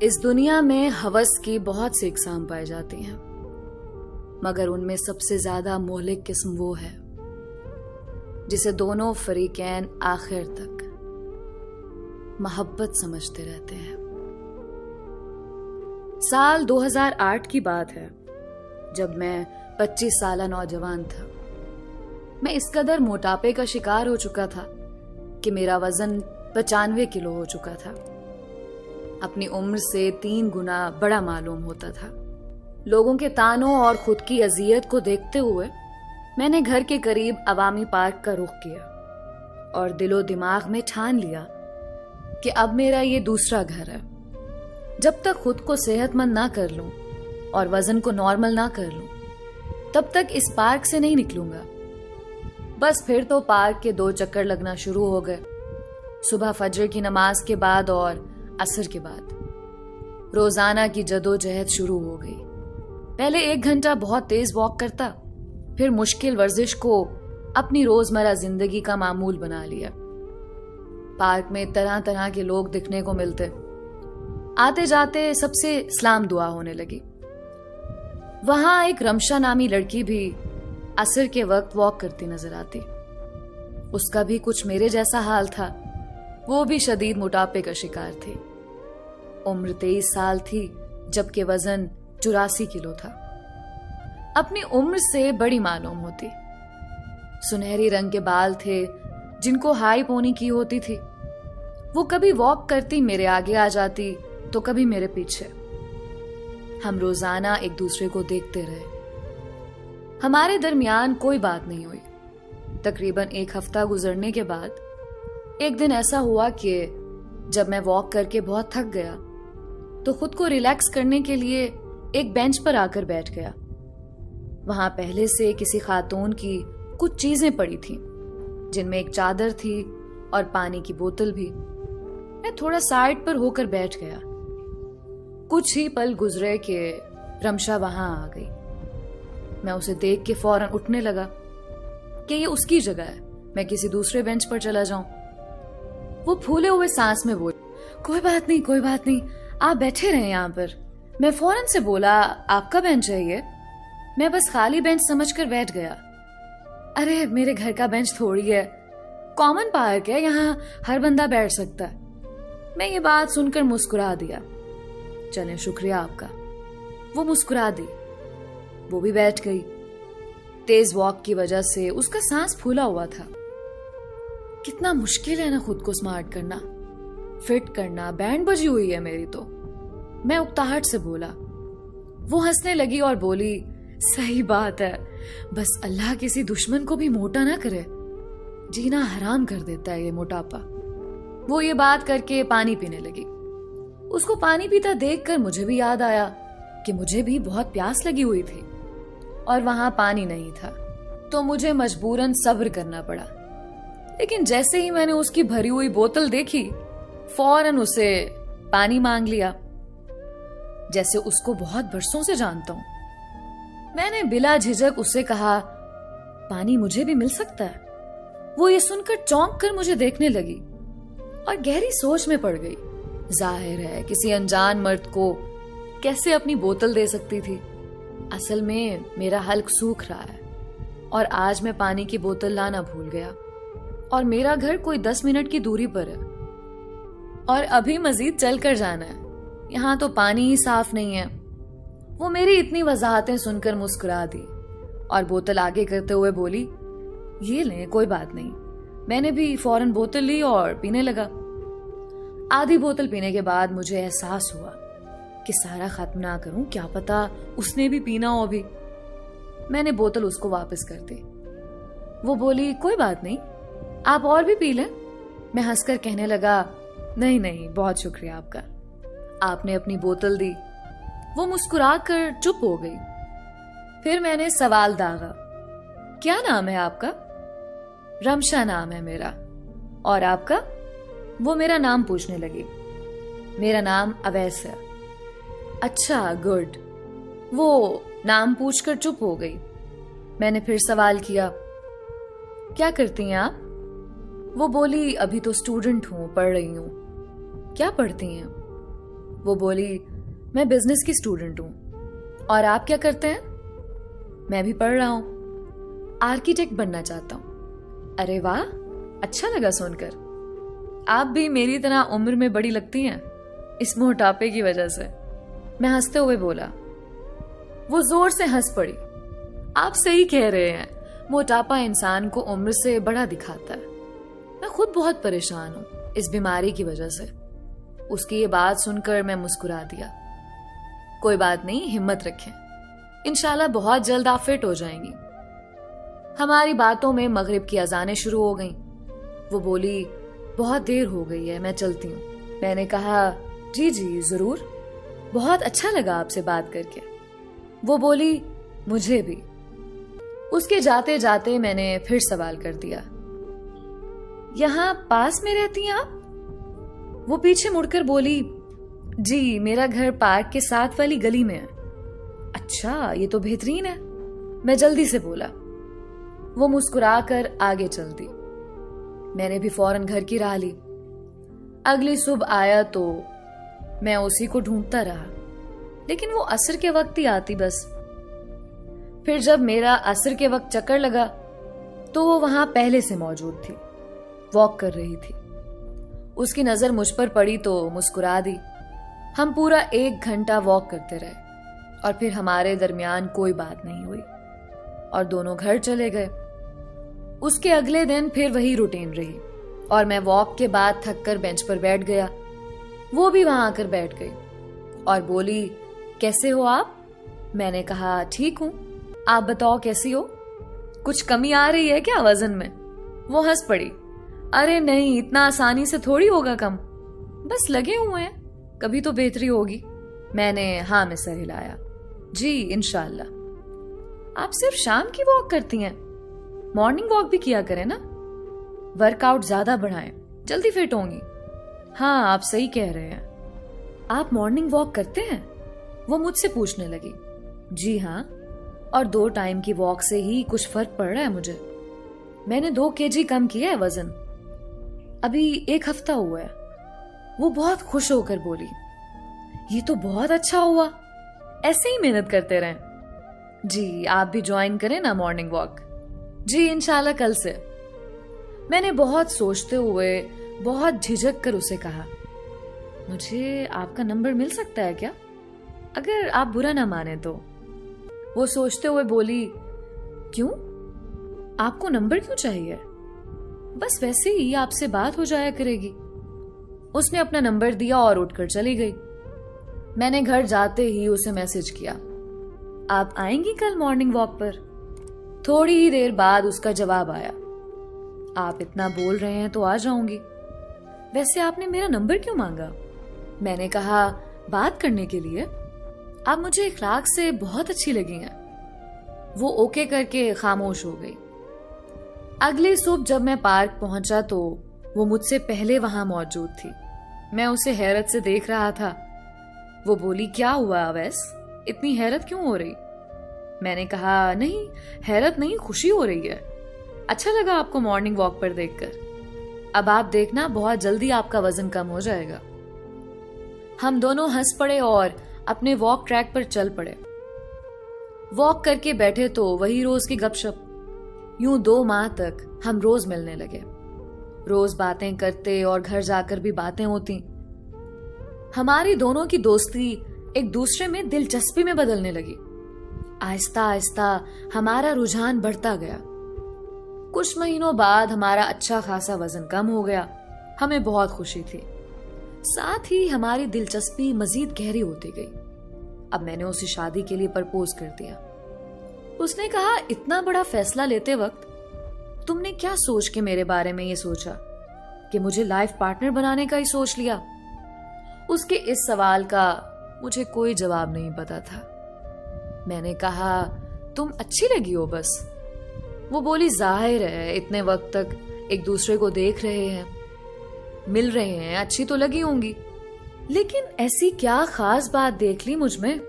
इस दुनिया में हवस की बहुत सी इकसाम पाई जाती हैं, मगर उनमें सबसे ज्यादा मोहलिक किस्म वो है जिसे दोनों फरीकैन आखिर तक मोहब्बत समझते रहते हैं। साल 2008 की बात है, जब मैं 25 साला नौजवान था। मैं इस कदर मोटापे का शिकार हो चुका था कि मेरा वजन 95 किलो हो चुका था। अपनी उम्र से 3 गुना बड़ा मालूम होता था। लोगों के तानों और खुद की अजियत को देखते हुए मैंने घर के करीब अवामी पार्क का रुख किया और दिलो दिमाग में ठान लिया कि अब मेरा ये दूसरा घर है। जब तक खुद को सेहतमंद ना कर लूं और वजन को नॉर्मल ना कर लूं, तब तक इस पार्क से नहीं निकलूंगा। बस फिर तो पार्क के 2 चक्कर लगना शुरू हो गए, सुबह फजर की नमाज के बाद और असर के बाद। रोजाना की जदोजहद शुरू हो गई। पहले 1 घंटा बहुत तेज वॉक करता, फिर मुश्किल वर्जिश को अपनी रोजमर्रा जिंदगी का मामूल बना लिया। पार्क में तरह तरह के लोग दिखने को मिलते। आते जाते सबसे सलाम दुआ होने लगी। वहां एक रमशा नामी लड़की भी असर के वक्त वॉक करती नजर आती। उसका भी कुछ मेरे जैसा हाल था। वो भी शदीद मोटापे का शिकार थी। उम्र 23 साल थी, जबकि वजन 84 किलो था। अपनी उम्र से बड़ी मालूम होती। सुनहरी रंग के बाल थे जिनको हाई पोनी की होती थी। वो कभी वॉक करती मेरे आगे आ जाती तो कभी मेरे पीछे। हम रोजाना एक दूसरे को देखते रहे। हमारे दरमियान कोई बात नहीं हुई। तकरीबन 1 हफ्ता गुजरने के बाद एक दिन ऐसा हुआ कि जब मैं वॉक करके बहुत थक गया तो खुद को रिलैक्स करने के लिए एक बेंच पर आकर बैठ गया। वहां पहले से किसी खातून की कुछ चीजें पड़ी थीं, जिनमें एक चादर थी और पानी की बोतल भी। मैं थोड़ा साइड पर होकर बैठ गया। कुछ ही पल गुजरे कि रमशा वहां आ गई। मैं उसे देख के फौरन उठने लगा कि ये उसकी जगह है, मैं किसी दूसरे बेंच पर चला जाऊं। वो फूले हुए सांस में बोली, कोई बात नहीं, आप बैठे रहे यहाँ पर। मैं फौरन से बोला, आपका बेंच है ये? मैं बस खाली बेंच समझकर बैठ गया। अरे मेरे घर का बेंच थोड़ी है, कॉमन पार्क है, यहाँ हर बंदा बैठ सकता है। मैं ये बात सुनकर मुस्कुरा दिया। चलें, शुक्रिया आपका। वो मुस्कुरा दी। वो भी बैठ गई। तेज वॉक की वजह से उसका सांस फूला हुआ था। कितना मुश्किल है ना खुद को स्मार्ट करना, फिट करना। बैंड बजी हुई है मेरी तो। मैं उकताहट से बोला। वो हंसने लगी और बोली, सही बात है, बस अल्लाह किसी दुश्मन को भी मोटा ना करे। जीना हराम कर देता है ये मोटापा। वो ये बात करके पानी पीने लगी। उसको पानी पीता देखकर मुझे भी याद आया कि मुझे भी बहुत प्यास लगी हुई थी और वहां पानी नहीं था, तो मुझे मजबूरन सब्र करना पड़ा। लेकिन जैसे ही मैंने उसकी भरी हुई बोतल देखी, फौरन उसे पानी मांग लिया, जैसे उसको बहुत बरसों से जानता हूं। मैंने बिला झिझक उससे कहा, पानी मुझे भी मिल सकता है? वो ये सुनकर चौंक कर मुझे देखने लगी और गहरी सोच में पड़ गई। जाहिर है किसी अनजान मर्द को कैसे अपनी बोतल दे सकती थी। असल में मेरा हल्क सूख रहा है और आज मैं पानी की बोतल लाना भूल गया और मेरा घर कोई 10 मिनट की दूरी पर है और अभी मजीद चल कर जाना है। यहाँ तो पानी ही साफ नहीं है। वो मेरी इतनी वजाहतें सुनकर मुस्कुरा दी और बोतल आगे करते हुए बोली, ये लें, कोई बात नहीं। मैंने भी फौरन बोतल ली और पीने लगा। आधी बोतल पीने के बाद मुझे एहसास हुआ कि सारा खत्म ना करूं, क्या पता उसने भी पीना हो अभी। मैंने बोतल उसको वापस कर दी। वो बोली, कोई बात नहीं, आप और भी पी लें। मैं हंसकर कहने लगा, नहीं, बहुत शुक्रिया आपका। आपने अपनी बोतल दी। वो मुस्कुराकर चुप हो गई। फिर मैंने सवाल दागा, क्या नाम है आपका? रमशा नाम है मेरा। और आपका? वो मेरा नाम पूछने लगी। मेरा नाम अवैस है। अच्छा, गुड। वो नाम पूछकर चुप हो गई। मैंने फिर सवाल किया, क्या करती हैं आप? वो बोली, अभी तो स्टूडेंट हूं, पढ़ रही हूं। क्या पढ़ती हैं? वो बोली, मैं बिजनेस की स्टूडेंट हूं। और आप क्या करते हैं? मैं भी पढ़ रहा हूं, आर्किटेक्ट बनना चाहता हूं। अरे वाह, अच्छा लगा सुनकर। आप भी मेरी तरह उम्र में बड़ी लगती हैं इस मोटापे की वजह से। मैं हंसते हुए बोला। वो जोर से हंस पड़ी। आप सही कह रहे हैं, मोटापा इंसान को उम्र से बड़ा दिखाता है। मैं खुद बहुत परेशान हूं इस बीमारी की वजह से। उसकी ये बात सुनकर मैं मुस्कुरा दिया। कोई बात नहीं, हिम्मत रखें, इंशाल्लाह बहुत जल्द आप फिट हो जाएंगी। हमारी बातों में मगरिब की अजानें शुरू हो गईं। वो बोली, बहुत देर हो गई है, मैं चलती हूँ। मैंने कहा, जी जी जरूर, बहुत अच्छा लगा आपसे बात करके। वो बोली, मुझे भी। उसके जाते जाते मैंने फिर सवाल कर दिया, यहाँ पास में रहती हैं आप? वो पीछे मुड़कर बोली, जी मेरा घर पार्क के साथ वाली गली में है। अच्छा, ये तो बेहतरीन है, मैं जल्दी से बोला। वो मुस्कुराकर आगे चल दी। मैंने भी फौरन घर की राह ली। अगली सुबह आया तो मैं उसी को ढूंढता रहा, लेकिन वो असर के वक्त ही आती बस। फिर जब मेरा असर के वक्त चक्कर लगा तो वो वहां पहले से मौजूद थी, वॉक कर रही थी। उसकी नजर मुझ पर पड़ी तो मुस्कुरा दी। हम पूरा 1 घंटा वॉक करते रहे और फिर हमारे दरमियान कोई बात नहीं हुई और दोनों घर चले गए। उसके अगले दिन फिर वही रूटीन रही और मैं वॉक के बाद थककर बेंच पर बैठ गया। वो भी वहां आकर बैठ गई और बोली, कैसे हो आप? मैंने कहा, ठीक हूं, आप बताओ कैसी हो? कुछ कमी आ रही है क्या वजन में? वो हंस पड़ी। अरे नहीं, इतना आसानी से थोड़ी होगा कम, बस लगे हुए हैं, कभी तो बेहतरी होगी। मैंने हाँ में सर हिलाया। जी इंशाल्लाह। आप सिर्फ शाम की वॉक करती हैं? मॉर्निंग वॉक भी किया करें ना, वर्कआउट ज्यादा बढ़ाएं, जल्दी फिट होंगी। हाँ, आप सही कह रहे हैं। आप मॉर्निंग वॉक करते हैं? वो मुझसे पूछने लगी। जी हाँ, और 2 टाइम की वॉक से ही कुछ फर्क पड़ रहा है मुझे। मैंने 2 kg कम किया है वजन, अभी 1 हफ्ता हुआ है। वो बहुत खुश होकर बोली, ये तो बहुत अच्छा हुआ, ऐसे ही मेहनत करते रहें। जी आप भी ज्वाइन करें ना मॉर्निंग वॉक। जी इंशाल्लाह कल से। मैंने बहुत सोचते हुए, बहुत झिझक कर उसे कहा, मुझे आपका नंबर मिल सकता है क्या, अगर आप बुरा ना माने तो। वो सोचते हुए बोली, क्यों, आपको नंबर क्यों चाहिए? बस वैसे ही आपसे बात हो जाया करेगी। उसने अपना नंबर दिया और उठकर चली गई। मैंने घर जाते ही उसे मैसेज किया, आप आएंगी कल मॉर्निंग वॉक पर? थोड़ी ही देर बाद उसका जवाब आया, आप इतना बोल रहे हैं तो आ जाऊंगी। वैसे आपने मेरा नंबर क्यों मांगा? मैंने कहा, बात करने के लिए। आप मुझे इखलाक से बहुत अच्छी लगी हैं। वो ओके करके खामोश हो गई। अगली सुबह जब मैं पार्क पहुंचा तो वो मुझसे पहले वहां मौजूद थी। मैं उसे हैरत से देख रहा था। वो बोली, क्या हुआ अवैस, इतनी हैरत क्यों हो रही? मैंने कहा, नहीं हैरत नहीं, खुशी हो रही है। अच्छा लगा आपको मॉर्निंग वॉक पर देखकर। अब आप देखना, बहुत जल्दी आपका वजन कम हो जाएगा। हम दोनों हंस पड़े और अपने वॉक ट्रैक पर चल पड़े। वॉक करके बैठे तो वही रोज की गपशप। यूं 2 माह तक हम रोज मिलने लगे। रोज बातें करते और घर जाकर भी बातें होती। हमारी दोनों की दोस्ती एक दूसरे में दिलचस्पी में बदलने लगी। आहिस्ता आहिस्ता हमारा रुझान बढ़ता गया। कुछ महीनों बाद हमारा अच्छा खासा वजन कम हो गया। हमें बहुत खुशी थी। साथ ही हमारी दिलचस्पी मजीद गहरी होती गई। अब मैंने उसे शादी के लिए प्रपोज कर दिया। उसने कहा, इतना बड़ा फैसला लेते वक्त तुमने क्या सोच के मेरे बारे में ये सोचा कि मुझे लाइफ पार्टनर बनाने का ही सोच लिया? उसके इस सवाल का मुझे कोई जवाब नहीं पता था। मैंने कहा, तुम अच्छी लगी हो बस। वो बोली, जाहिर है इतने वक्त तक एक दूसरे को देख रहे हैं, मिल रहे हैं, अच्छी तो लगी होंगी, लेकिन ऐसी क्या खास बात देख ली मुझ में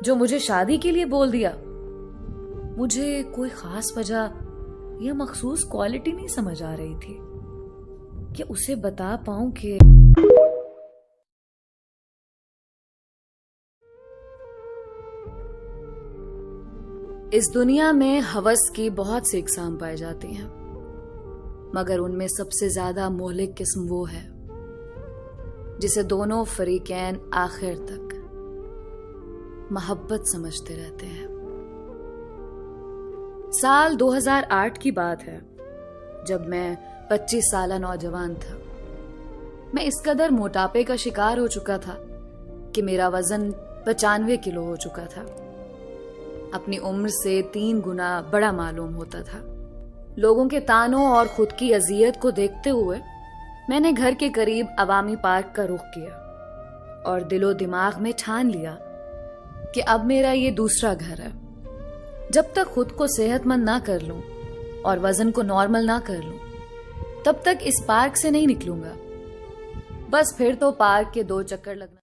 जो मुझे शादी के लिए बोल दिया? मुझे कोई खास वजह या मखसूस क्वालिटी नहीं समझ आ रही थी कि उसे बता पाऊं कि इस दुनिया में हवस की बहुत सी इकसाम पाई जाती हैं, मगर उनमें सबसे ज्यादा मोहलिक किस्म वो है जिसे दोनों फरीकैन आखिर तक मोहब्बत समझते रहते हैं। साल 2008 की बात है, जब मैं 25 साला नौजवान था। मैं इस कदर मोटापे का शिकार हो चुका था कि मेरा वजन 95 किलो हो चुका था। अपनी उम्र से 3 गुना बड़ा मालूम होता था। लोगों के तानों और खुद की अजियत को देखते हुए मैंने घर के करीब अवामी पार्क का रुख किया और दिलो दिमाग में ठान लिया कि अब मेरा ये दूसरा घर है। जब तक खुद को सेहतमंद ना कर लूं और वजन को नॉर्मल ना कर लूं, तब तक इस पार्क से नहीं निकलूंगा। बस फिर तो पार्क के 2 चक्कर लगना